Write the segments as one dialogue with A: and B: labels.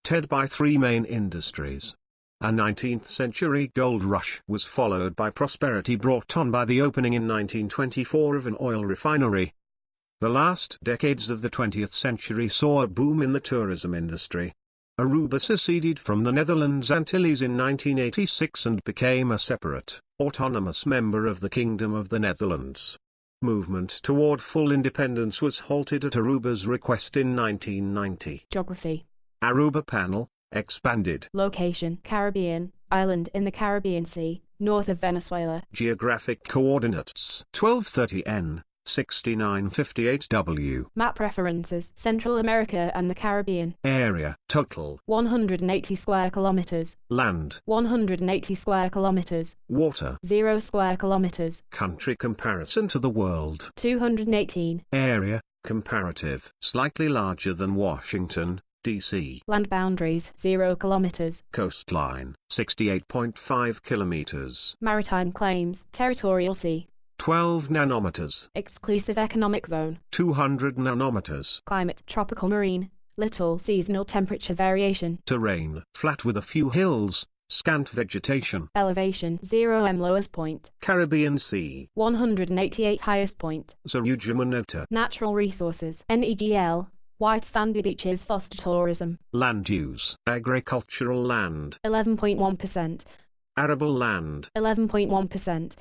A: characterized by three main industries. A 19th-century gold rush was followed by prosperity brought on by the opening in 1924 of an oil refinery. The last decades of the 20th century saw a boom in the tourism industry. Aruba seceded from the Netherlands Antilles in 1986 and became a separate, autonomous member of the Kingdom of the Netherlands. Movement toward full independence was halted at Aruba's request in 1990.
B: Geography.
A: Aruba panel, expanded.
B: Location: Caribbean, island in the Caribbean Sea, north of Venezuela.
A: Geographic coordinates: 1230 N, 6958 W.
B: Map references: Central America and the Caribbean.
A: Area: total
B: 180 square kilometers.
A: Land:
B: 180 square kilometers.
A: Water:
B: 0 square kilometers.
A: Country comparison to the world:
B: 218.
A: Area: comparative, slightly larger than Washington, D.C.
B: Land boundaries: 0 kilometers.
A: Coastline: 68.5 kilometers.
B: Maritime claims: territorial sea.
A: 12 nanometers.
B: Exclusive economic zone:
A: 200 nanometers.
B: Climate: tropical marine, little seasonal temperature variation.
A: Terrain: flat with a few hills, scant vegetation.
B: Elevation: 0 m lowest point.
A: Caribbean Sea:
B: 188 highest point.
A: Zarujamanota.
B: Natural resources: NEGL, white sandy beaches foster tourism.
A: Land use: agricultural land,
B: 11.1%. Arable
A: land,
B: 11.1%.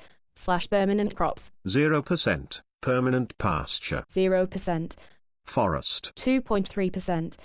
B: Permanent crops,
A: 0%. Permanent pasture,
B: 0%.
A: Forest,
B: 2.3%.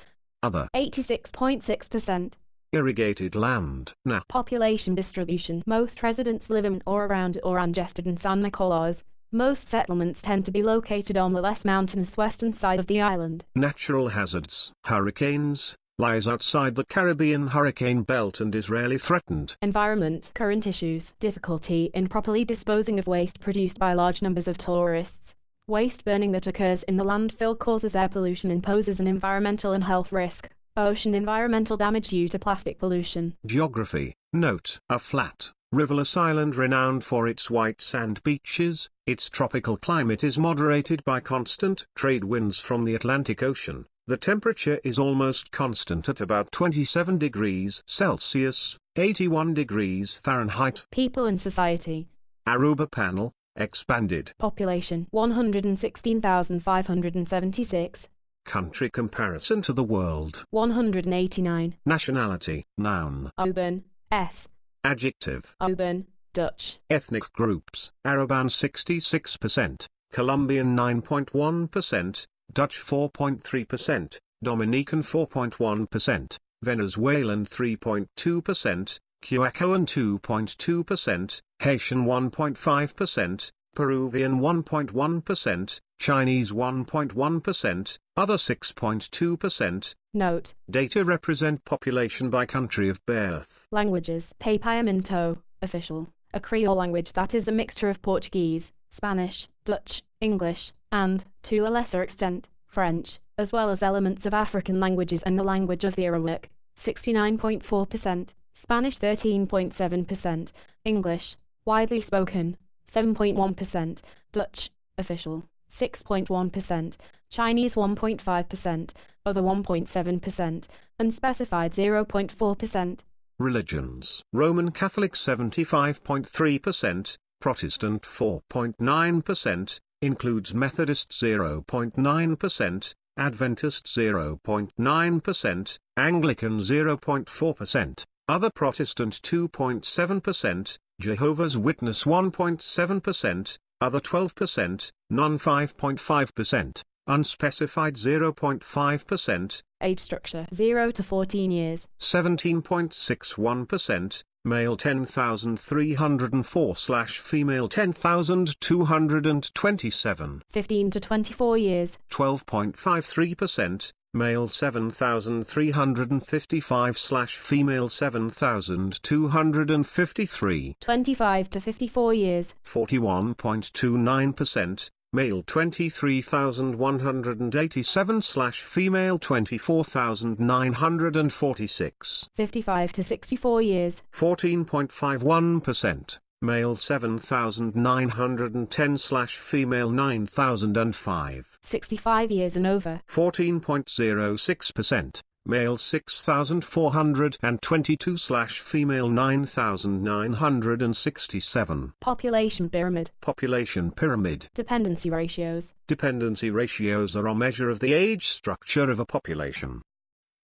A: Other,
B: 86.6%.
A: Irrigated land, NA.
B: Population distribution: most residents live in or around Oranjestad and San Nicolas. Most settlements tend to be located on the less mountainous western side of the island.
A: Natural hazards: hurricanes, lies outside the Caribbean hurricane belt and is rarely threatened.
B: Environment: current issues: difficulty in properly disposing of waste produced by large numbers of tourists. Waste burning that occurs in the landfill causes air pollution and poses an environmental and health risk. Ocean environmental damage due to plastic pollution.
A: Geography: note, a flat, riverless island renowned for its white sand beaches. Its tropical climate is moderated by constant trade winds from the Atlantic Ocean. The temperature is almost constant at about 27 degrees Celsius, 81 degrees Fahrenheit.
B: People and society.
A: Aruba panel, expanded.
B: Population: 116,576.
A: Country comparison to the world:
B: 189.
A: Nationality: noun,
B: Aruban, S.
A: Adjective:
B: Aruban, Dutch.
A: Ethnic groups: Aruban 66%, Colombian 9.1%, Dutch 4.3%, Dominican 4.1%, Venezuelan 3.2%, Cuacoan 2.2%, Haitian 1.5%, Peruvian 1.1%, Chinese 1.1%, other 6.2%.
B: Note:
A: Data represent population by country of birth.
B: Languages: Papiamento, official, a Creole language that is a mixture of Portuguese, Spanish, Dutch, English, and, to a lesser extent, French, as well as elements of African languages and the language of the Arawak, 69.4%, Spanish 13.7%, English, widely spoken, 7.1%, Dutch, official, 6.1%, Chinese 1.5%, other 1.7%, unspecified 0.4%.
A: Religions: Roman Catholic 75.3%, Protestant 4.9%, includes Methodist 0.9%, Adventist 0.9%, Anglican 0.4%, other Protestant 2.7%, Jehovah's Witness 1.7%, other 12%, none 5.5%, unspecified 0.5%.
B: Age structure: 0 to 14 years.
A: 17.61%, male 10,304/female 10,227.
B: 15 to 24 years.
A: 12.53%, male 7,355/female 7,253.
B: 25 to 54 years.
A: 41.29%, male 23,187/female 24,946.
B: 55 to 64 years.
A: 14.51%, male 7,910/female 9,005.
B: 65 years and over.
A: 14.06%, male 6,422/female 9,967.
B: Population pyramid.
A: Population pyramid.
B: Dependency ratios.
A: Dependency ratios are a measure of the age structure of a population.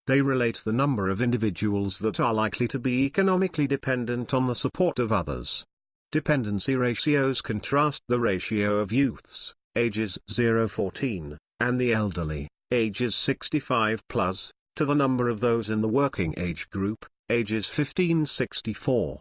A: They relate the number of individuals that are likely to be economically dependent on the support of others. Dependency ratios contrast the ratio of youths, ages 0-14, and the elderly, ages 65+, to the number of those in the working age group, ages 15-64.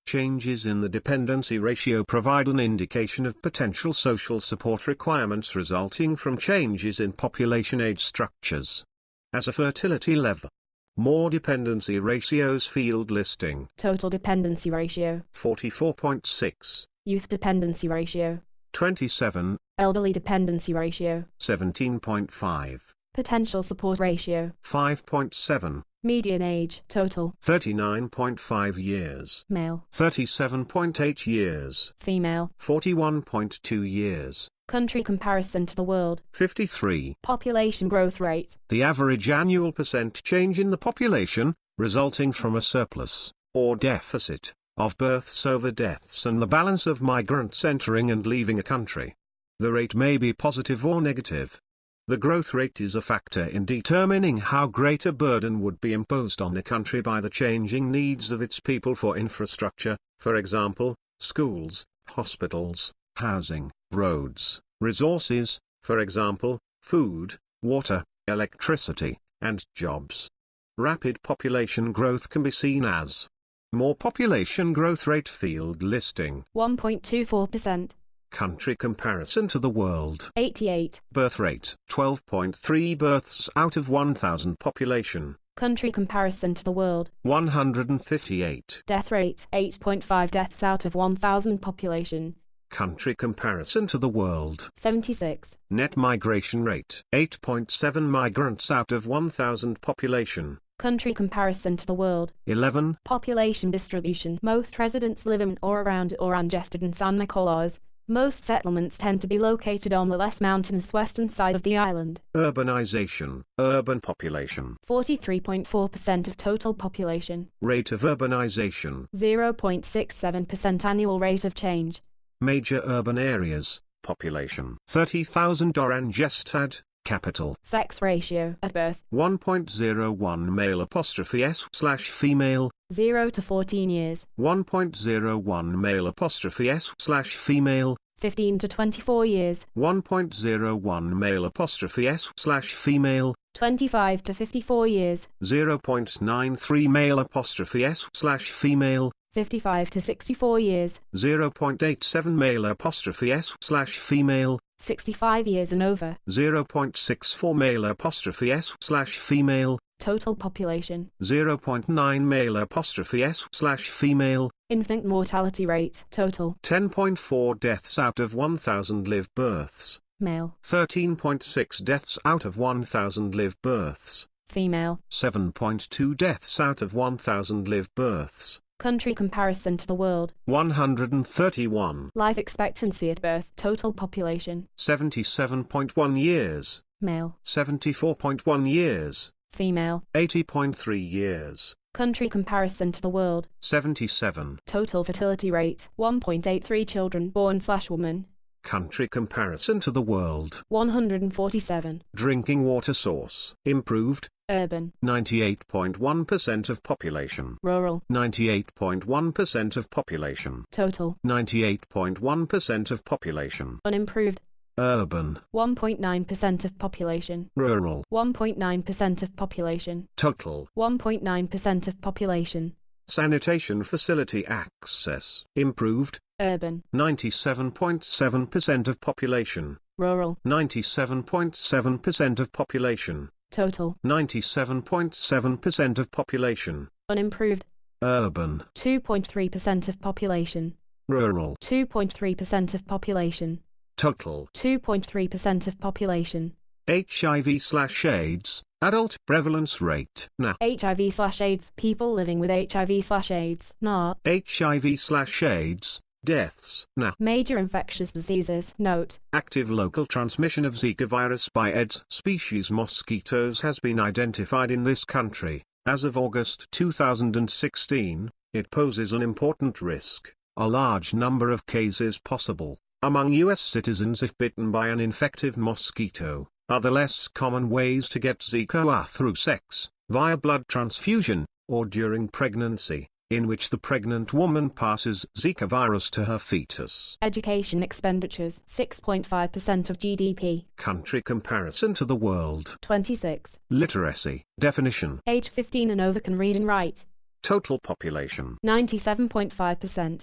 A: Changes in the dependency ratio provide an indication of potential social support requirements resulting from changes in population age structures. As a fertility lever. More dependency ratios field listing.
B: Total dependency ratio.
A: 44.6.
B: Youth dependency ratio.
A: 27.
B: Elderly dependency ratio.
A: 17.5.
B: Potential support ratio.
A: 5.7.
B: Median age, total.
A: 39.5 years.
B: Male.
A: 37.8 years.
B: Female.
A: 41.2 years.
B: Country comparison to the world.
A: 53.
B: Population growth rate.
A: The average annual percent change in the population, resulting from a surplus, or deficit, of births over deaths and the balance of migrants entering and leaving a country. The rate may be positive or negative. The growth rate is a factor in determining how great a burden would be imposed on a country by the changing needs of its people for infrastructure, for example, schools, hospitals, housing, roads, resources, for example, food, water, electricity, and jobs. Rapid population growth can be seen as more population growth rate field listing.
B: 1.24%.
A: Country comparison to the world.
B: 88.
A: Birth rate, 12.3 births out of 1,000 population.
B: Country comparison to the world.
A: 158.
B: Death rate, 8.5 deaths out of 1,000 population.
A: Country comparison to the world.
B: 76.
A: Net migration rate, 8.7 migrants out of 1,000 population.
B: Country comparison to the world.
A: 11.
B: Population distribution. Most residents live in or around Oranjestad and San Nicolas. Most settlements tend to be located on the less mountainous western side of the island.
A: Urbanization, urban population.
B: 43.4% of total population.
A: Rate of urbanization.
B: 0.67% annual rate of change.
A: Major urban areas, population. 30,000 Oranjestad, capital.
B: Sex ratio at birth.
A: 1.01 male apostrophe s/female.
B: 0 to 14 years.
A: 1.01 male apostrophe s/female.
B: 15 to 24 years.
A: 1.01 male apostrophe s/female.
B: 25 to 54 years.
A: 0.93 male apostrophe s/female.
B: 55 to 64 years.
A: 0.87 male apostrophe s/female.
B: 65 years and over.
A: 0.64 male apostrophe s/female.
B: Total population.
A: 0.9 male apostrophe s/female.
B: Infant mortality rate, total.
A: 10.4 deaths out of 1,000 live births.
B: Male.
A: 13.6 deaths out of 1,000 live births.
B: Female.
A: 7.2 deaths out of 1,000 live births.
B: Country comparison to the world.
A: 131.
B: Life expectancy at birth, total population.
A: 77.1 years.
B: Male.
A: 74.1 years.
B: Female.
A: 80.3 years.
B: Country comparison to the world.
A: 77.
B: Total fertility rate, 1.83 children born/woman.
A: Country comparison to the world.
B: 147.
A: Drinking water source, improved.
B: Urban.
A: 98.1% of population.
B: Rural.
A: 98.1% of population.
B: Total.
A: 98.1% of population.
B: Unimproved.
A: Urban.
B: 1.9% of population.
A: Rural.
B: 1.9% of population.
A: Total.
B: 1.9% of population.
A: Sanitation facility access, improved.
B: Urban.
A: 97.7% of population.
B: Rural.
A: 97.7% of population.
B: Total.
A: 97.7% of population.
B: Unimproved.
A: Urban.
B: 2.3% of population.
A: Rural.
B: 2.3% of population.
A: Total.
B: 2.3% of population.
A: HIV/AIDS, adult prevalence rate, NA.
B: HIV/AIDS, people living with HIV/AIDS, NA.
A: HIV/AIDS, Deaths.
B: Major infectious diseases. Note.
A: Active local transmission of Zika virus by Aedes species mosquitoes has been identified in this country. As of August 2016, it poses an important risk. A large number of cases possible among U.S. citizens if bitten by an infective mosquito. Other less common ways to get Zika are through sex, via blood transfusion, or during pregnancy, in which the pregnant woman passes Zika virus to her fetus.
B: Education expenditures. 6.5% of GDP.
A: Country comparison to the world.
B: 26.
A: Literacy. Definition.
B: Age 15 and over can read and write.
A: Total population.
B: 97.5%.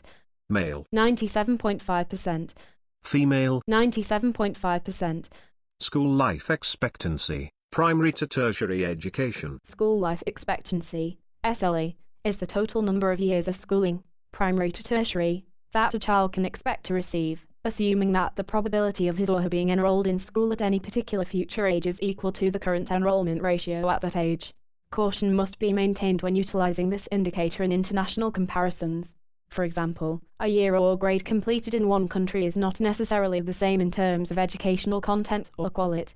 A: Male.
B: 97.5%.
A: Female.
B: 97.5%.
A: School life expectancy. Primary to tertiary education.
B: School life expectancy, SLE, is the total number of years of schooling, primary to tertiary, that a child can expect to receive, assuming that the probability of his or her being enrolled in school at any particular future age is equal to the current enrollment ratio at that age. Caution must be maintained when utilizing this indicator in international comparisons. For example, a year or grade completed in one country is not necessarily the same in terms of educational content or quality.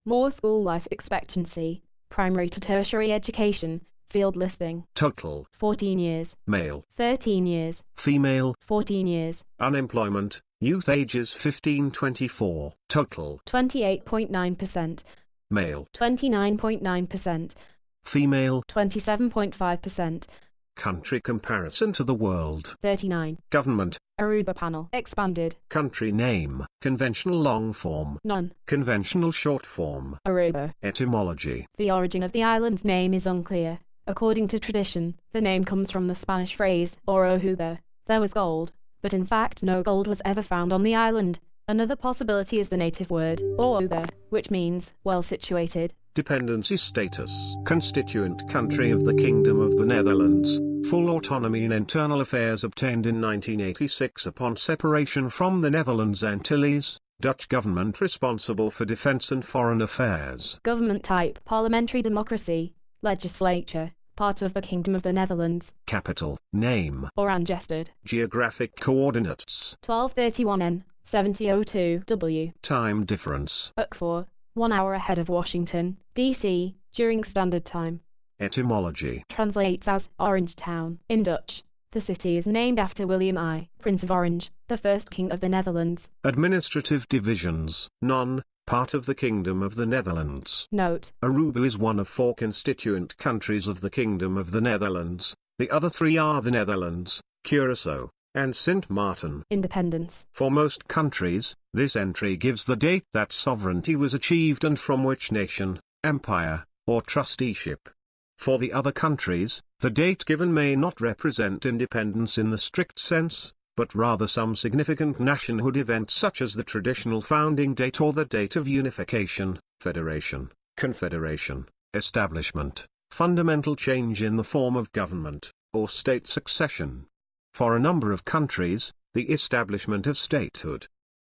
B: More school life expectancy, primary to tertiary education, field listing.
A: Total.
B: 14 years.
A: Male.
B: 13 years.
A: Female.
B: 14 years.
A: Unemployment, youth ages 15-24. Total.
B: 28.9%.
A: Male.
B: 29.9%.
A: Female.
B: 27.5%.
A: Country comparison to the world.
B: 39.
A: Government.
B: Aruba panel. Expanded.
A: Country name. Conventional long form.
B: None.
A: Conventional short form.
B: Aruba.
A: Etymology.
B: The origin of the island's name is unclear. According to tradition, the name comes from the Spanish phrase, Oruba, there was gold, but in fact no gold was ever found on the island. Another possibility is the native word, Oruba, which means, well situated.
A: Dependency status. Constituent country of the Kingdom of the Netherlands. Full autonomy in internal affairs obtained in 1986 upon separation from the Netherlands Antilles. Dutch government responsible for defense and foreign affairs.
B: Government type. Parliamentary democracy. Legislature. Part of the Kingdom of the Netherlands.
A: Capital. Name.
B: Oranjestad.
A: Geographic coordinates.
B: 1231 N. 7002 W.
A: Time difference.
B: UK4. 1 hour ahead of Washington, D.C., during standard time.
A: Etymology.
B: Translates as Orange Town in Dutch. The city is named after William I, Prince of Orange, the first king of the Netherlands.
A: Administrative divisions. None. Part of the Kingdom of the Netherlands.
B: Note.
A: Aruba is one of 4 constituent countries of the Kingdom of the Netherlands. The other 3 are the Netherlands, Curaçao, and Sint Maarten.
B: Independence.
A: For most countries, this entry gives the date that sovereignty was achieved and from which nation, empire, or trusteeship. For the other countries, the date given may not represent independence in the strict sense, but rather some significant nationhood event such as the traditional founding date or the date of unification, federation, confederation, establishment, fundamental change in the form of government, or state succession. For a number of countries, the establishment of statehood.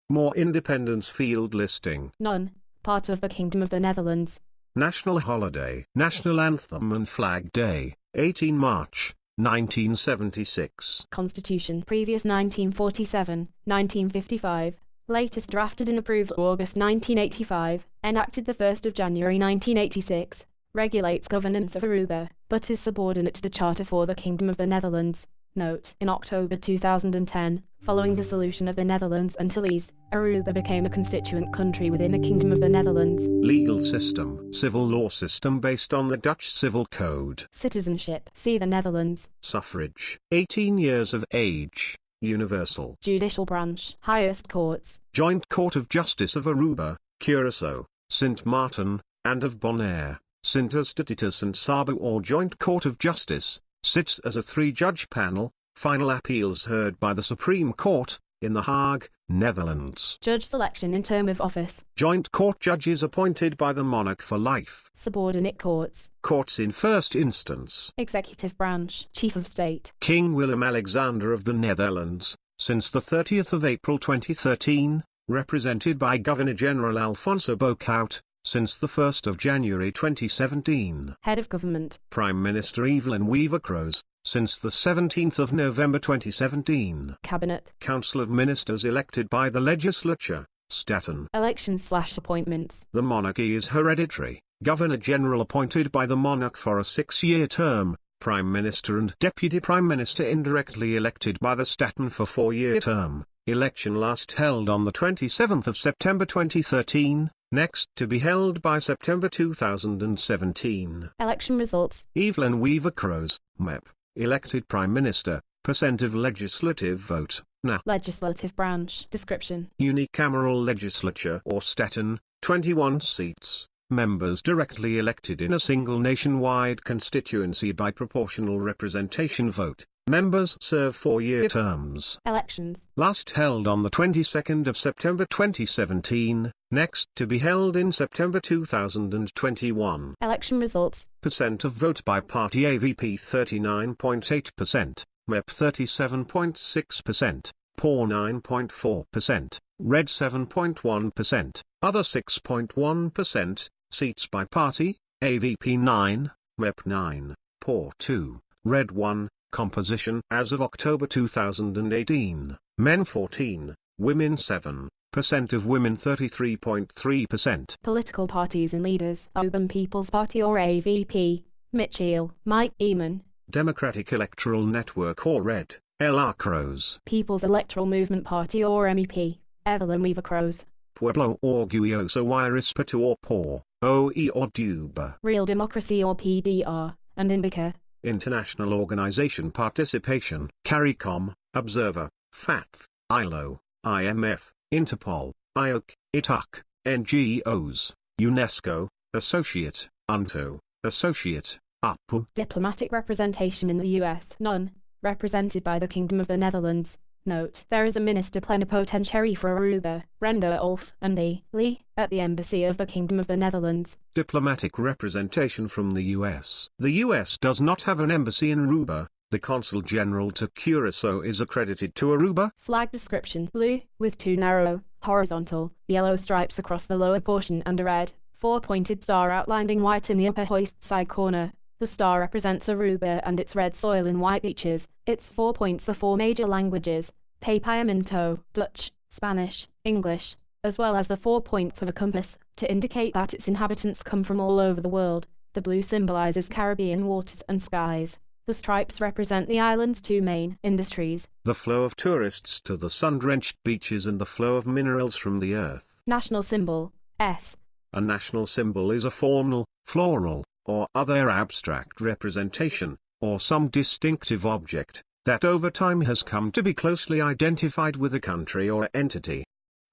A: More independence field listing.
B: None. Part of the Kingdom of the Netherlands.
A: National holiday. National anthem and flag day, 18 March, 1976.
B: Constitution. Previous 1947, 1955. Latest drafted and approved August 1985. Enacted the 1st of January 1986. Regulates governance of Aruba, but is subordinate to the Charter for the Kingdom of the Netherlands. Note. In October 2010, following the dissolution of the Netherlands Antilles, Aruba became a constituent country within the Kingdom of the Netherlands.
A: Legal system. Civil law system based on the Dutch Civil Code.
B: Citizenship. See the Netherlands.
A: Suffrage. 18 years of age. Universal.
B: Judicial branch. Highest courts.
A: Joint Court of Justice of Aruba, Curaçao, Sint Maarten, and of Bonaire, Sint Eustatius and Saba or Joint Court of Justice. Sits as a 3-judge panel, final appeals heard by the Supreme Court, in The Hague, Netherlands.
B: Judge selection in term of office.
A: Joint court judges appointed by the monarch for life.
B: Subordinate courts.
A: Courts in first instance.
B: Executive branch. Chief of State.
A: King Willem-Alexander of the Netherlands, since the 30th of April 2013, represented by Governor-General Alfonso Boekhout, since the 1st of January 2017.
B: Head of Government.
A: Prime Minister Evelyn Weaver-Crose, since the 17th of November 2017.
B: Cabinet.
A: Council of Ministers elected by the legislature, Staten.
B: Elections/appointments.
A: The monarchy is hereditary. Governor-General appointed by the monarch for a 6-year term, Prime Minister and Deputy Prime Minister indirectly elected by the Staten for 4-year term. Election last held on the 27th of September 2013, next to be held by September 2017.
B: Election results.
A: Evelyn Weaver-Crose, MEP, elected Prime Minister, percent of legislative vote, NA.
B: Legislative branch. Description.
A: Unicameral legislature or Staten, 21 seats. Members directly elected in a single nationwide constituency by proportional representation vote. Members serve 4-year terms.
B: Elections.
A: Last held on the 22nd of September 2017, next to be held in September 2021.
B: Election results.
A: Percent of vote by party: AVP 39.8%, MEP 37.6%, POR 9.4%, Red 7.1%, Other 6.1%, Seats by party: AVP 9, MEP 9, POR 2, Red 1. Composition as of October 2018, men 14, women 7%, of women 33.3%.
B: Political parties and leaders: Aruba People's Party or AVP, Mitchell, Mike Eamon.
A: Democratic Electoral Network or RED, LR Crose.
B: People's Electoral Movement Party or MEP, Evelyn Weaver-Crose.
A: Pueblo Orgulloso y Respeto or POR, OE or DUBA.
B: Real Democracy or PDR, and Indica.
A: International Organization Participation, CARICOM, Observer, FATF, ILO, IMF, Interpol, IOC, ITUC, NGOs, UNESCO, Associate, UNTO, Associate, UPU.
B: Diplomatic representation in the U.S. None. Represented by the Kingdom of the Netherlands. Note: there is a Minister Plenipotentiary for Aruba, Renda Ulf and E. Lee, at the Embassy of the Kingdom of the Netherlands.
A: Diplomatic representation from the U.S. The U.S. does not have an embassy in Aruba. The Consul General to Curacao is accredited to Aruba.
B: Flag description: blue, with 2 narrow, horizontal, yellow stripes across the lower portion and a red, 4-pointed star outlined in white in the upper hoist side corner. The star represents Aruba and its red soil and white beaches. Its 4 points are 4 major languages: Papiamento, Dutch, Spanish, English, as well as the 4 points of a compass, to indicate that its inhabitants come from all over the world. The blue symbolizes Caribbean waters and skies. The stripes represent the island's 2 main industries:
A: the flow of tourists to the sun-drenched beaches and the flow of minerals from the earth.
B: National symbol, S.
A: A national symbol is a formal, floral, or other abstract representation, or some distinctive object, that over time has come to be closely identified with a country or entity.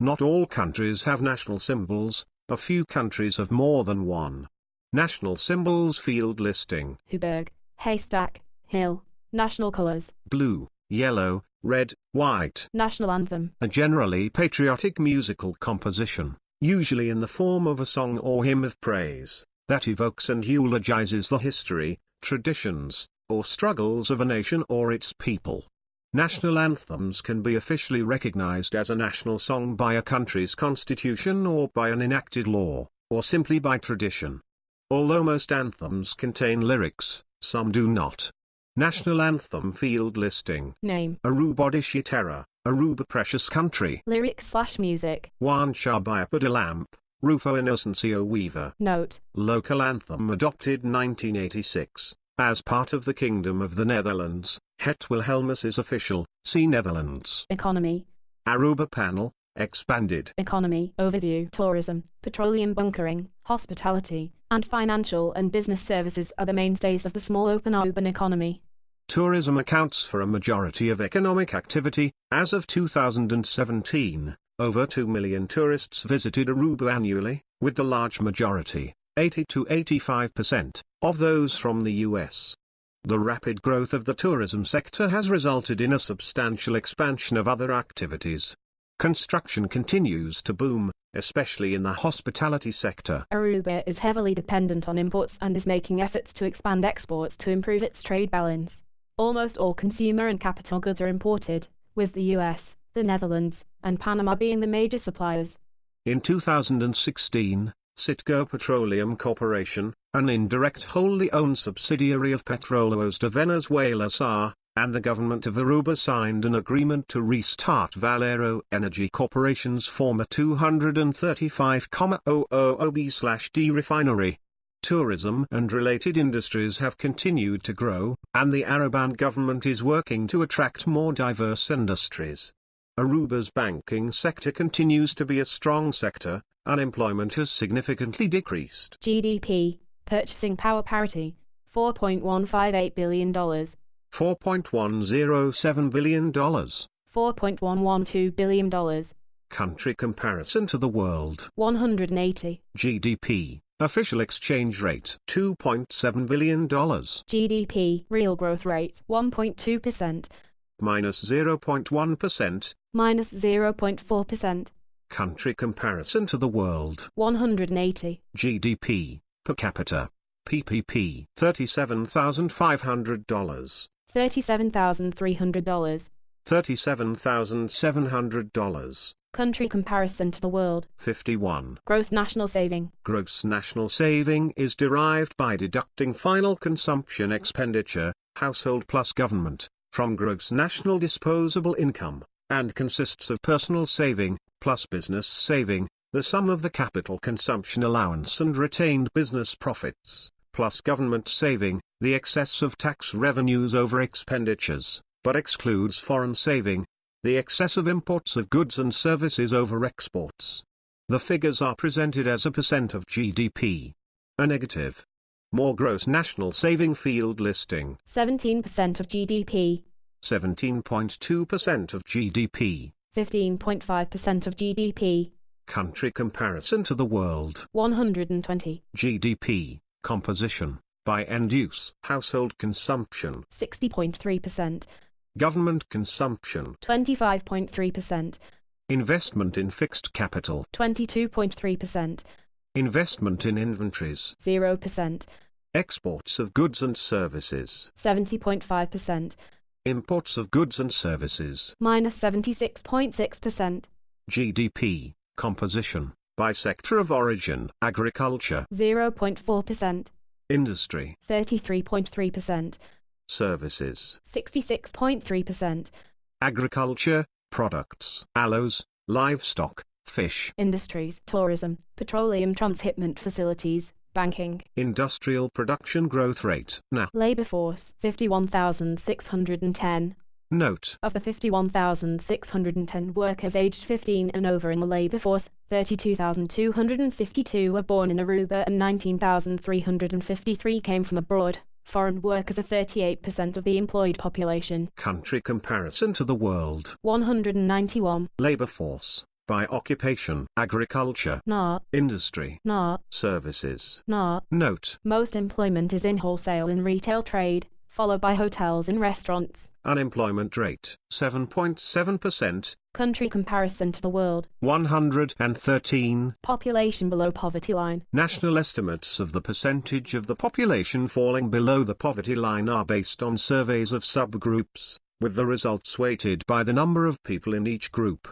A: Not all countries have national symbols, a few countries have more than one. National symbols field listing:
B: Huberg, haystack, hill. National colors:
A: blue, yellow, red, white.
B: National anthem:
A: a generally patriotic musical composition, usually in the form of a song or hymn of praise, that evokes and eulogizes the history, traditions, or struggles of a nation or its people. National anthems can be officially recognized as a national song by a country's constitution or by an enacted law, or simply by tradition. Although most anthems contain lyrics, some do not. National anthem field listing:
B: name:
A: Aruba de Chitera, Aruba Precious Country.
B: Lyrics/music:
A: Juan Chabaya de Lamp, Rufo Inocencio Weaver.
B: Note:
A: local anthem adopted 1986. As part of the Kingdom of the Netherlands, Het Wilhelmus is official, see Netherlands.
B: Economy:
A: Aruba panel, expanded.
B: Economy overview: tourism, petroleum bunkering, hospitality, and financial and business services are the mainstays of the small open Aruban economy.
A: Tourism accounts for a majority of economic activity. As of 2017, over 2 million tourists visited Aruba annually, with the large majority, 80 to 85%, of those from the US. The rapid growth of the tourism sector has resulted in a substantial expansion of other activities. Construction continues to boom, especially in the hospitality sector.
B: Aruba is heavily dependent on imports and is making efforts to expand exports to improve its trade balance. Almost all consumer and capital goods are imported, with the US, the Netherlands, and Panama being the major suppliers.
A: In 2016, Citgo Petroleum Corporation, an indirect wholly owned subsidiary of Petróleos de Venezuela S.A., and the government of Aruba signed an agreement to restart Valero Energy Corporation's former 235,000 B/D refinery. Tourism and related industries have continued to grow, and the Aruban government is working to attract more diverse industries. Aruba's banking sector continues to be a strong sector. Unemployment has significantly decreased.
B: GDP, purchasing power parity, $4.158 billion.
A: $4.107 billion.
B: $4.112 billion.
A: Country comparison to the world.
B: 180.
A: GDP, official exchange rate $2.7 billion.
B: GDP, real growth rate 1.2%.
A: Minus 0.1%.
B: Minus 0.4%.
A: Country comparison to the world.
B: 180.
A: GDP, per capita. PPP, $37,500.
B: $37,300.
A: $37,700.
B: Country comparison to the world.
A: 51.
B: Gross national saving.
A: Gross national saving is derived by deducting final consumption expenditure, household plus government, from gross national disposable income, and consists of personal saving, plus business saving, the sum of the capital consumption allowance and retained business profits, plus government saving, the excess of tax revenues over expenditures, but excludes foreign saving, the excess of imports of goods and services over exports. The figures are presented as a percent of GDP. A negative. More gross national saving field listing.
B: 17% of GDP.
A: 17.2% of GDP.
B: 15.5% of GDP.
A: Country comparison to the world.
B: 120.
A: GDP, composition, by end use. Household consumption.
B: 60.3%.
A: Government consumption.
B: 25.3%.
A: Investment in fixed capital.
B: 22.3%.
A: Investment in inventories.
B: 0%.
A: Exports of goods and services.
B: 70.5%.
A: Imports of goods and services.
B: Minus 76.6%.
A: GDP, composition, by sector of origin. Agriculture.
B: 0.4%.
A: Industry.
B: 33.3%.
A: Services.
B: 66.3%.
A: Agriculture, products, aloes, livestock, fish.
B: Industries, tourism, petroleum transshipment facilities, banking.
A: Industrial production growth rate. NA.
B: Labor force, 51,610.
A: Note.
B: Of the 51,610 workers aged 15 and over in the labor force, 32,252 were born in Aruba and 19,353 came from abroad. Foreign workers are 38% of the employed population.
A: Country comparison to the world.
B: 191.
A: Labor force, by occupation. Agriculture.
B: NA.
A: Industry.
B: NA.
A: Services.
B: NA.
A: Note.
B: Most employment is in wholesale and retail trade, followed by hotels and restaurants.
A: Unemployment rate, 7.7%.
B: Country comparison to the world.
A: 113.
B: Population below poverty line.
A: National estimates of the percentage of the population falling below the poverty line are based on surveys of subgroups, with the results weighted by the number of people in each group.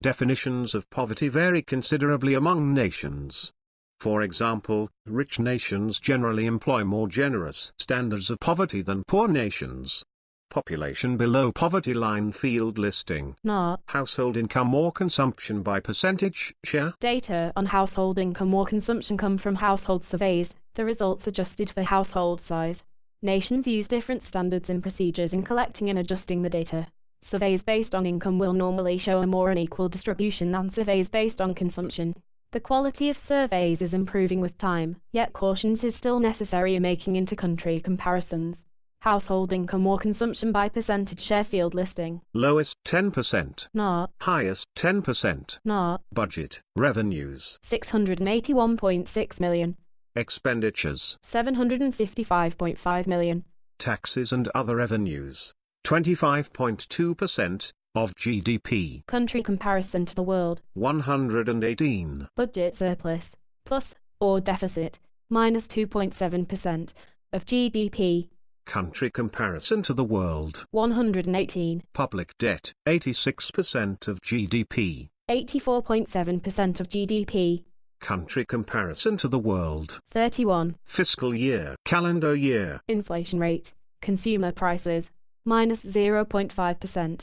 A: Definitions of poverty vary considerably among nations. For example, rich nations generally employ more generous standards of poverty than poor nations. Population below poverty line field listing.
B: NA.
A: Household income or consumption by percentage share.
B: Data on household income or consumption come from household surveys, the results adjusted for household size. Nations use different standards and procedures in collecting and adjusting the data. Surveys based on income will normally show a more unequal distribution than surveys based on consumption. The quality of surveys is improving with time, yet caution is still necessary in making inter-country comparisons. Household income or consumption by percentage share field listing.
A: Lowest 10%.
B: NA.
A: Highest 10%.
B: NA.
A: Budget, revenues.
B: 681.6 million.
A: Expenditures.
B: 755.5 million.
A: Taxes and other revenues. 25.2%. Of GDP.
B: Country comparison to the world.
A: 118.
B: Budget surplus, plus, or deficit, minus 2.7%, of GDP.
A: Country comparison to the world.
B: 118.
A: Public debt, 86% of GDP.
B: 84.7% of GDP.
A: Country comparison to the world.
B: 31.
A: Fiscal year. Calendar year.
B: Inflation rate. Consumer prices. Minus 0.5%.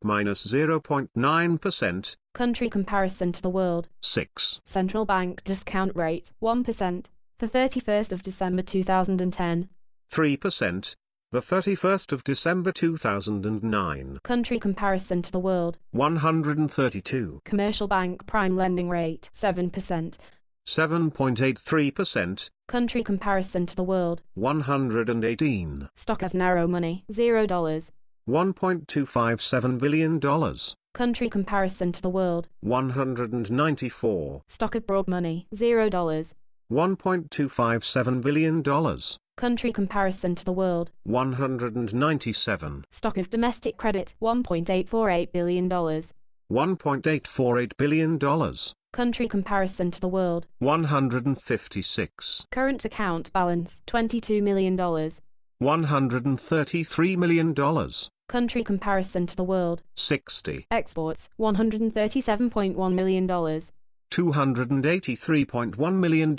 A: Minus 0.9%.
B: Country comparison to the world.
A: 6.
B: Central bank discount rate. 1%. The 31st of December 2010.
A: 3%. The 31st of December 2009.
B: Country comparison to the world.
A: 132.
B: Commercial bank prime lending rate. 7%.
A: 7.83%.
B: Country comparison to the world.
A: 118.
B: Stock of narrow money. $0.
A: $1.257 billion.
B: Country comparison to the world.
A: 194.
B: Stock of broad money. $0.
A: $1.257 billion.
B: Country comparison to the world.
A: 197.
B: Stock of domestic credit. $1.848 billion.
A: $1.848 billion.
B: Country comparison to the world.
A: 156.
B: Current account balance. $22 million.
A: $133 million.
B: Country comparison to the world.
A: 60.
B: Exports. $137.1 million.
A: $283.1 million.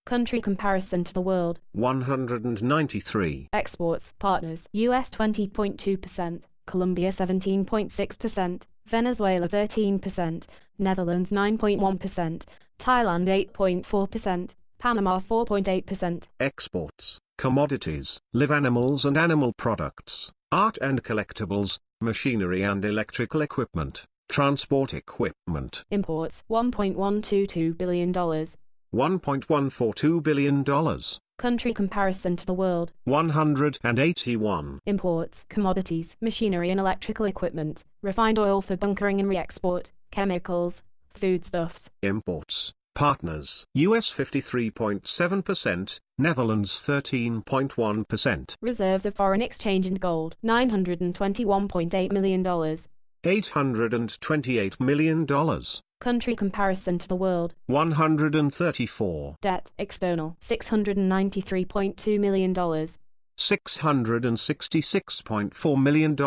B: Country comparison to the world.
A: 193.
B: Exports. Partners. US 20.2%. Colombia 17.6%. Venezuela 13%. Netherlands 9.1%. Thailand 8.4%. Panama 4.8%.
A: Exports. Commodities, live animals and animal products, art and collectibles, machinery and electrical equipment, transport equipment.
B: Imports. $1.122 billion.
A: $1.142 billion.
B: Country comparison to the world.
A: 181.
B: Imports. Commodities, machinery and electrical equipment, refined oil for bunkering and re-export, chemicals, foodstuffs.
A: Imports. Partners. US 53.7%, Netherlands 13.1%.
B: Reserves of foreign exchange and gold. $921.8 million.
A: $828 million.
B: Country comparison to the world.
A: 134.
B: Debt. External. $693.2 million.
A: $666.4 million.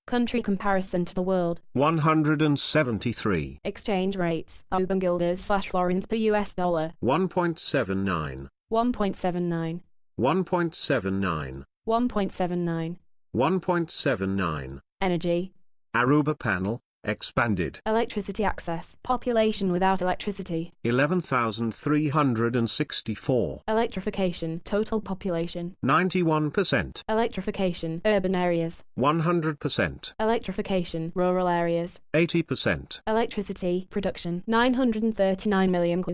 B: Country comparison to the world.
A: 173.
B: Exchange rates. Aruba guilders/florins per US dollar.
A: 1.79.
B: 1.79.
A: 1.79.
B: 1.79.
A: 1.79.
B: Energy.
A: Aruba panel, expanded.
B: Electricity access. Population without electricity.
A: 11,364.
B: Electrification. Total population.
A: 91%.
B: Electrification. Urban areas.
A: 100%.
B: Electrification. Rural areas.
A: 80%.
B: Electricity production. 939 million.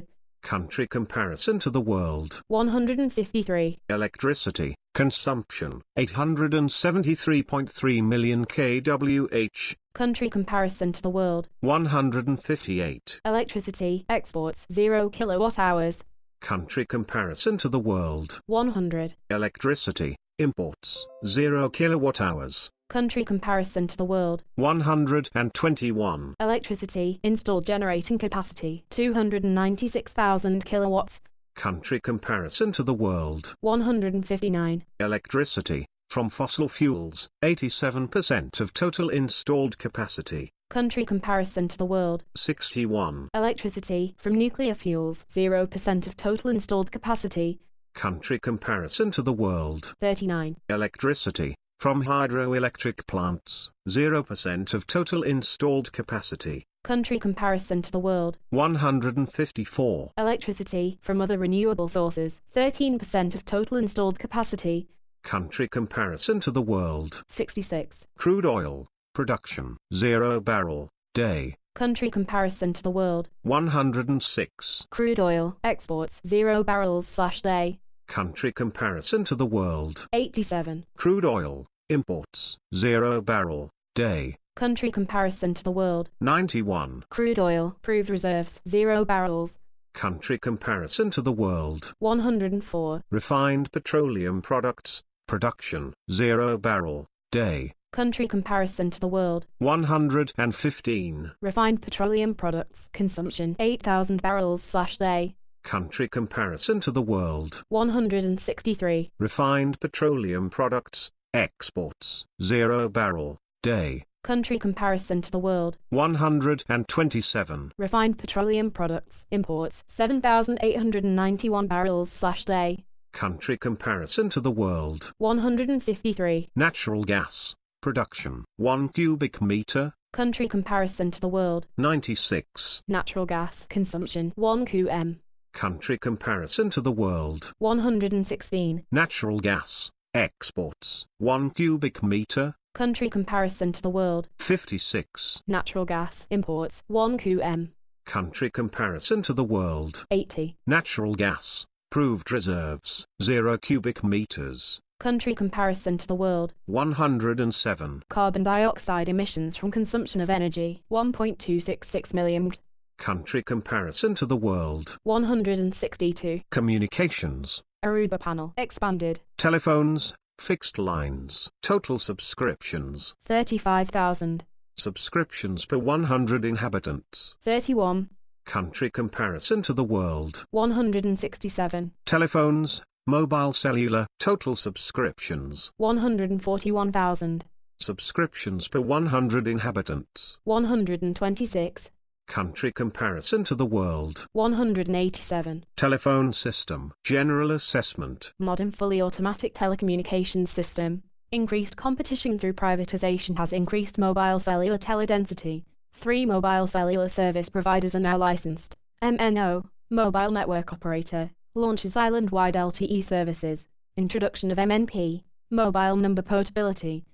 A: Country comparison to the world.
B: 153.
A: Electricity consumption 873.3 million kWh.
B: Country comparison to the world.
A: 158.
B: Electricity exports 0 kilowatt hours.
A: Country comparison to the world.
B: 100.
A: Electricity imports 0 kilowatt hours.
B: Country comparison to the world.
A: 121.
B: Electricity installed generating capacity 296,000 kilowatts.
A: Country comparison to the world.
B: 159.
A: Electricity from fossil fuels 87% of total installed capacity.
B: Country comparison to the world.
A: 61.
B: Electricity from nuclear fuels 0% of total installed capacity.
A: Country comparison to the world.
B: 39.
A: Electricity from hydroelectric plants 0% of total installed capacity.
B: Country comparison to the world.
A: 154.
B: Electricity from other renewable sources 13% of total installed capacity.
A: Country comparison to the world.
B: 66.
A: Crude oil production 0 barrel day.
B: Country comparison to the world.
A: 106.
B: Crude oil exports 0 barrels/day.
A: Country comparison to the world.
B: 87.
A: Crude oil imports 0 barrel day.
B: Country comparison to the world.
A: 91.
B: Crude oil proved reserves 0 barrels.
A: Country comparison to the world.
B: 104.
A: Refined petroleum products production 0 barrel day.
B: Country comparison to the world.
A: 115.
B: Refined petroleum products consumption 8,000 barrels/day.
A: Country comparison to the world.
B: 163.
A: Refined petroleum products exports 0 barrel day.
B: Country comparison to the world.
A: 127.
B: Refined petroleum products. Imports 7,891 barrels/day.
A: Country comparison to the world.
B: 153.
A: Natural gas. Production. 1 cubic meter.
B: Country comparison to the world.
A: 96.
B: Natural gas consumption 1 qm.
A: Country comparison to the world.
B: 116.
A: Natural gas. Exports. 1 cubic meter.
B: Country comparison to the world.
A: 56.
B: Natural gas imports 1 qm.
A: Country comparison to the world.
B: 80.
A: Natural gas. Proved reserves. 0 cubic meters.
B: Country comparison to the world.
A: 107.
B: Carbon dioxide emissions from consumption of energy 1.266 million.
A: Country comparison to the world.
B: 162.
A: Communications.
B: Aruba panel expanded.
A: Telephones, fixed lines. Total subscriptions.
B: 35,000.
A: Subscriptions per 100 inhabitants.
B: 31.
A: Country comparison to the world.
B: 167.
A: Telephones, mobile cellular. Total subscriptions.
B: 141,000.
A: Subscriptions per 100 inhabitants.
B: 126.
A: Country comparison to the world.
B: 187.
A: Telephone system. General assessment.
B: Modern fully automatic telecommunications system. Increased competition through privatization has increased mobile cellular teledensity. 3 mobile cellular service providers are now licensed. MNO, mobile network operator, launches island-wide LTE services. Introduction of MNP, mobile number portability.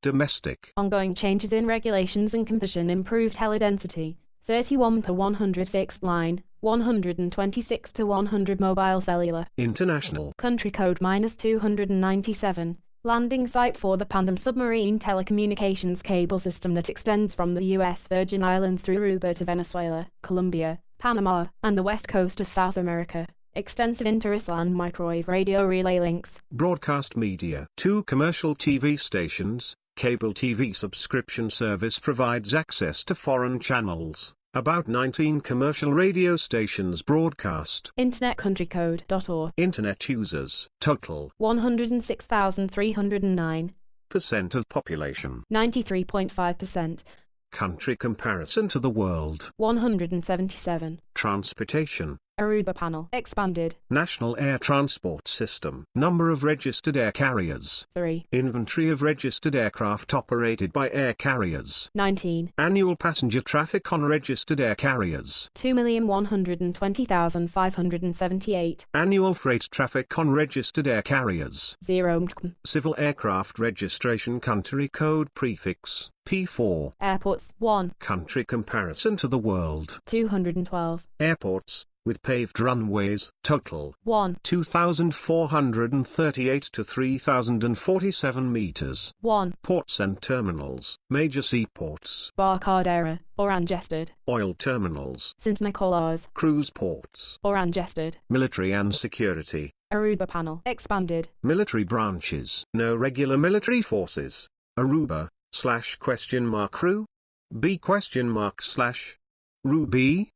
A: Domestic.
B: Ongoing changes in regulations and competition improve teledensity. 31 per 100 fixed line, 126 per 100 mobile cellular.
A: International.
B: Country code -297. Landing site for the Pandam submarine telecommunications cable system that extends from the U.S. Virgin Islands through Aruba to Venezuela, Colombia, Panama, and the west coast of South America. Extensive inter-island microwave radio relay links.
A: Broadcast media. 2 commercial TV stations. Cable TV subscription service provides access to foreign channels. About 19 commercial radio stations broadcast.
B: Internetcountrycode.org.
A: Internet users. Total.
B: 106,309.
A: % of population.
B: 93.5%.
A: Country comparison to the world.
B: 177.
A: Transportation.
B: Aruba panel expanded.
A: National Air Transport System. Number of registered air carriers.
B: 3.
A: Inventory of registered aircraft operated by air carriers.
B: 19.
A: Annual passenger traffic on registered air carriers.
B: 2,120,578.
A: Annual freight traffic on registered air carriers.
B: 0.
A: Civil aircraft registration country code prefix. P4.
B: Airports 1.
A: Country comparison to the world.
B: 212.
A: Airports, with paved runways, total.
B: 1.
A: 2,438 to 3,047 meters.
B: 1.
A: Ports and terminals, major seaports.
B: Barcadera, Orangested.
A: Oil terminals.
B: St. Nicholas.
A: Cruise ports.
B: Orangested.
A: Military and security.
B: Aruba panel expanded.
A: Military branches. No regular military forces. Aruba, /?crew? B?/ Ruby?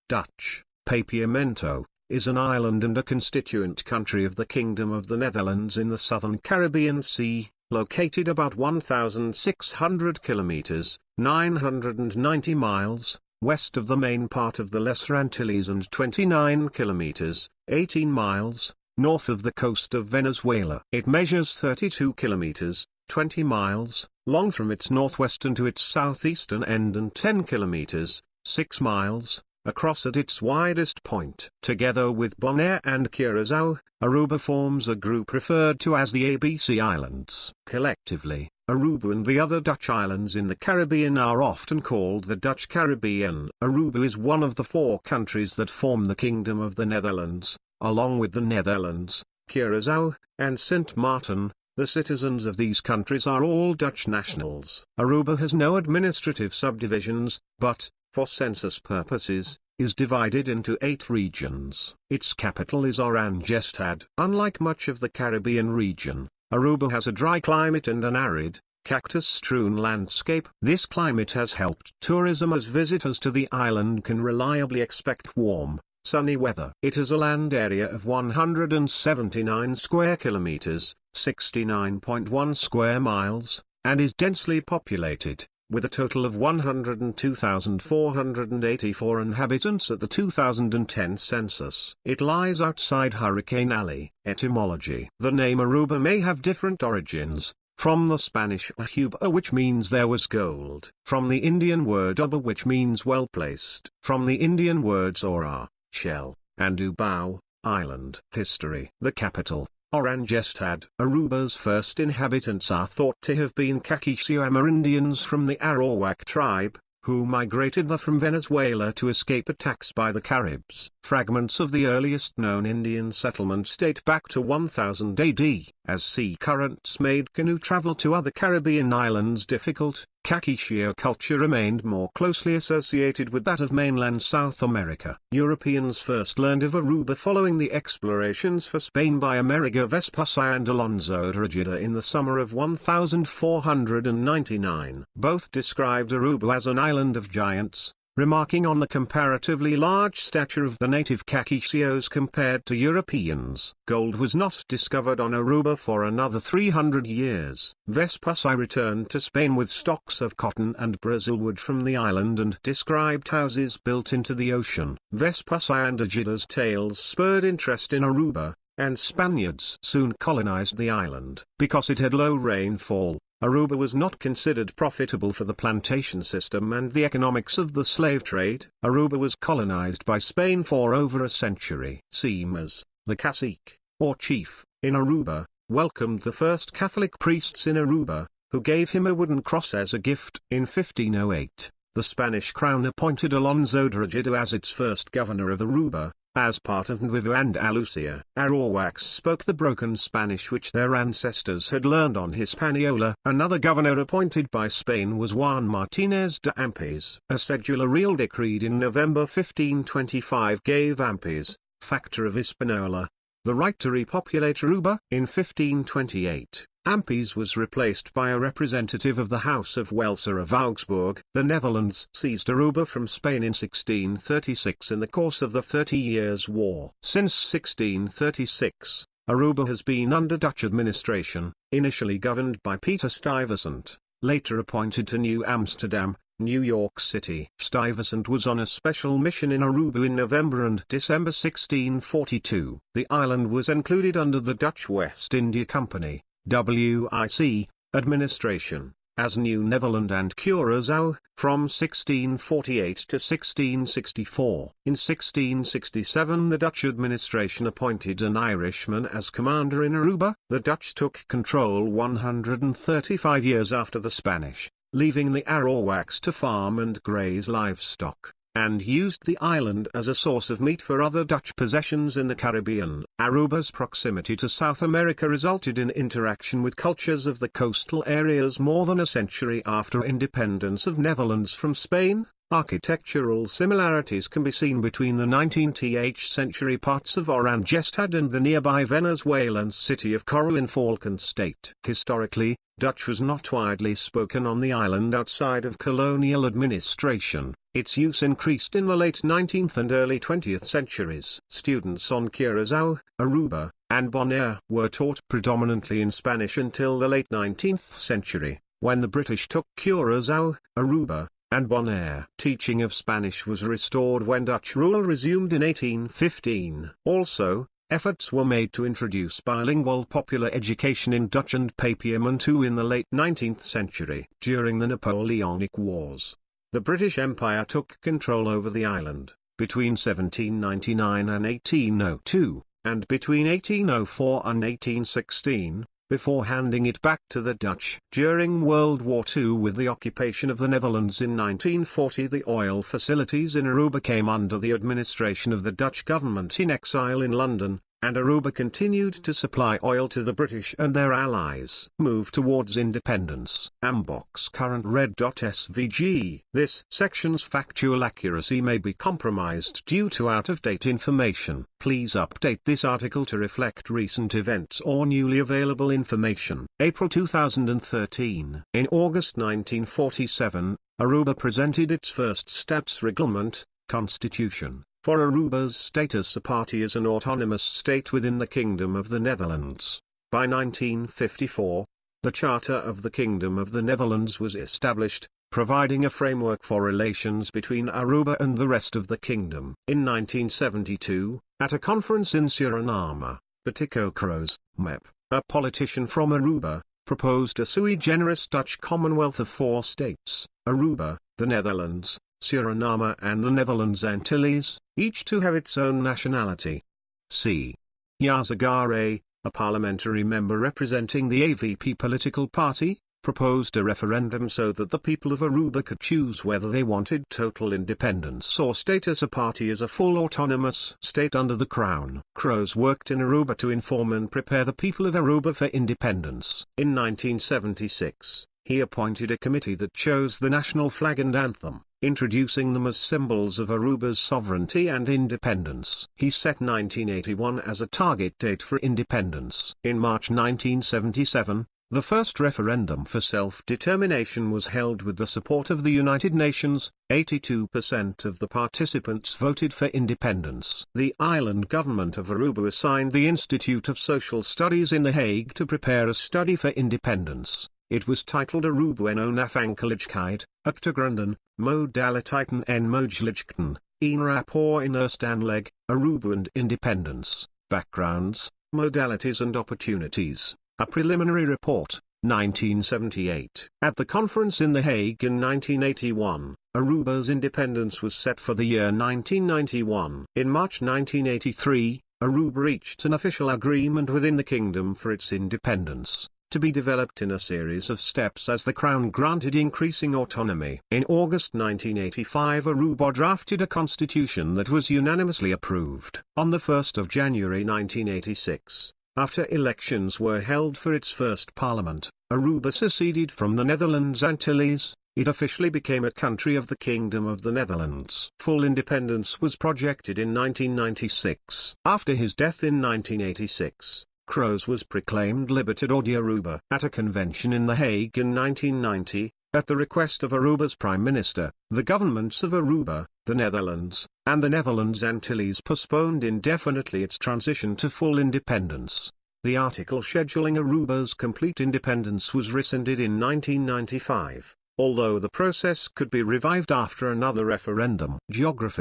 A: Dutch. Papiamento, is an island and a constituent country of the Kingdom of the Netherlands in the southern Caribbean Sea, located about 1,600 kilometers, 990 miles, west of the main part of the Lesser Antilles and 29 kilometers, 18 miles, north of the coast of Venezuela. It measures 32 kilometers, 20 miles, long from its northwestern to its southeastern end and 10 kilometers, 6 miles, across at its widest point. Together with Bonaire and Curaçao, Aruba forms a group referred to as the ABC Islands. Collectively, Aruba and the other Dutch islands in the Caribbean are often called the Dutch Caribbean. Aruba is one of the 4 countries that form the Kingdom of the Netherlands, along with the Netherlands, Curaçao, and Sint Maarten. The citizens of these countries are all Dutch nationals. Aruba has no administrative subdivisions, but, for census purposes, is divided into 8 regions. Its capital is Oranjestad. Unlike much of the Caribbean region, Aruba has a dry climate and an arid, cactus-strewn landscape. This climate has helped tourism as visitors to the island can reliably expect warm, sunny weather. It has a land area of 179 square kilometers, 69.1 square miles, and is densely populated. with a total of 102,484 inhabitants at the 2010 census. It lies outside Hurricane Alley. Etymology: the name Aruba may have different origins, from the Spanish ahuba, which means there was gold, from the Indian word uba, which means well placed, from the Indian words ora, shell, and ubao, island. History: the capital, Orangestad. Aruba's first inhabitants are thought to have been Kakisio Amerindians from the Arawak tribe, who migrated from Venezuela to escape attacks by the Caribs. Fragments of the earliest known Indian settlements date back to 1000 AD. As sea currents made canoe travel to other Caribbean islands difficult, Kakishio culture remained more closely associated with that of mainland South America. Europeans first learned of Aruba following the explorations for Spain by Amerigo Vespucci and Alonso de Ojeda in the summer of 1499. Both described Aruba as an island of giants, remarking on the comparatively large stature of the native Kakishios compared to Europeans. Gold was not discovered on Aruba for another 300 years. Vespucci returned to Spain with stocks of cotton and Brazilwood from the island and described houses built into the ocean. Vespucci and Ojeda's tales spurred interest in Aruba, and Spaniards soon colonized the island. Because it had low rainfall, Aruba was not considered profitable for the plantation system and the economics of the slave trade. Aruba was colonized by Spain for over a century. Seamers, the cacique, or chief, in Aruba, welcomed the first Catholic priests in Aruba, who gave him a wooden cross as a gift. In 1508, the Spanish crown appointed Alonso de Ojeda as its first governor of Aruba, as part of Nuevo Andalusia. Arawaks spoke the broken Spanish which their ancestors had learned on Hispaniola. Another governor appointed by Spain was Juan Martinez de Ampez. A cedula real decreed in November 1525 gave Ampez, factor of Hispaniola, the right to repopulate Aruba. In 1528, Ampez was replaced by a representative of the House of Welser of Augsburg. The Netherlands seized Aruba from Spain in 1636 in the course of the 30 Years' War. Since 1636, Aruba has been under Dutch administration, initially governed by Peter Stuyvesant, later appointed to New Amsterdam, New York City. Stuyvesant was on a special mission in Aruba in November and December 1642. The island was included under the Dutch West India Company (WIC) administration, as New Netherland and Curaçao, from 1648 to 1664. In 1667 the Dutch administration appointed an Irishman as commander in Aruba. The Dutch took control 135 years after the Spanish, leaving the Arawaks to farm and graze livestock, and used the island as a source of meat for other Dutch possessions in the Caribbean. Aruba's proximity to South America resulted in interaction with cultures of the coastal areas more than a century after independence of Netherlands from Spain. Architectural similarities can be seen between the 19th century parts of Orangestad and the nearby Venezuelan city of Coro in Falkland State. Historically, Dutch was not widely spoken on the island outside of colonial administration. Its use increased in the late 19th and early 20th centuries. Students on Curaçao, Aruba, and Bonaire were taught predominantly in Spanish until the late 19th century, when the British took Curaçao, Aruba, and Bonaire. Teaching of Spanish was restored when Dutch rule resumed in 1815. Also, efforts were made to introduce bilingual popular education in Dutch and Papiamentu in the late 19th century. During the Napoleonic Wars, the British Empire took control over the island, between 1799 and 1802, and between 1804 and 1816, before handing it back to the Dutch. During World War II, with the occupation of the Netherlands in 1940, the oil facilities in Aruba came under the administration of the Dutch government in exile in London, and Aruba continued to supply oil to the British and their allies. Move towards independence. Ambox current red.svg. This section's factual accuracy may be compromised due to out-of-date information. Please update this article to reflect recent events or newly available information. April 2013. In August 1947, Aruba presented its first Staatsreglement, Constitution, for Aruba's status a party as an autonomous state within the Kingdom of the Netherlands. By 1954, the Charter of the Kingdom of the Netherlands was established, providing a framework for relations between Aruba and the rest of the kingdom. In 1972, at a conference in Suriname, Batico Kroes, MEP, a politician from Aruba, proposed a sui generis Dutch Commonwealth of 4 states, Aruba, the Netherlands, Suriname and the Netherlands Antilles, each to have its own nationality. C. Yazagare, a parliamentary member representing the AVP political party, proposed a referendum so that the people of Aruba could choose whether they wanted total independence or stay as a party as a full autonomous state under the Crown. Kroes worked in Aruba to inform and prepare the people of Aruba for independence. In 1976, he appointed a committee that chose the national flag and anthem, introducing them as symbols of Aruba's sovereignty and independence. He set 1981 as a target date for independence. In March 1977, the first referendum for self-determination was held with the support of the United Nations. 82% of the participants voted for independence. The island government of Aruba assigned the Institute of Social Studies in The Hague to prepare a study for independence. It was titled Aruba en onafhankelijkheid, Achtergronden, Modaliteiten en Mogelijkheden, een rapport in eerste aanleg, Aruba and Independence, Backgrounds, Modalities and Opportunities. A preliminary report, 1978. At the conference in The Hague in 1981, Aruba's independence was set for the year 1991. In March 1983, Aruba reached an official agreement within the kingdom for its independence, to be developed in a series of steps as the Crown granted increasing autonomy. In August 1985, Aruba drafted a constitution that was unanimously approved. On the 1st of January 1986, after elections were held for its first parliament, Aruba seceded from the Netherlands Antilles. It officially became a country of the Kingdom of the Netherlands. Full independence was projected in 1996. After his death in 1986, Kroes was proclaimed Libertador de Aruba at a convention in The Hague in 1990. At the request of Aruba's Prime Minister, the governments of Aruba, the Netherlands, and the Netherlands Antilles postponed indefinitely its transition to full independence. The article scheduling Aruba's complete independence was rescinded in 1995, although the process could be revived after another referendum. Geography.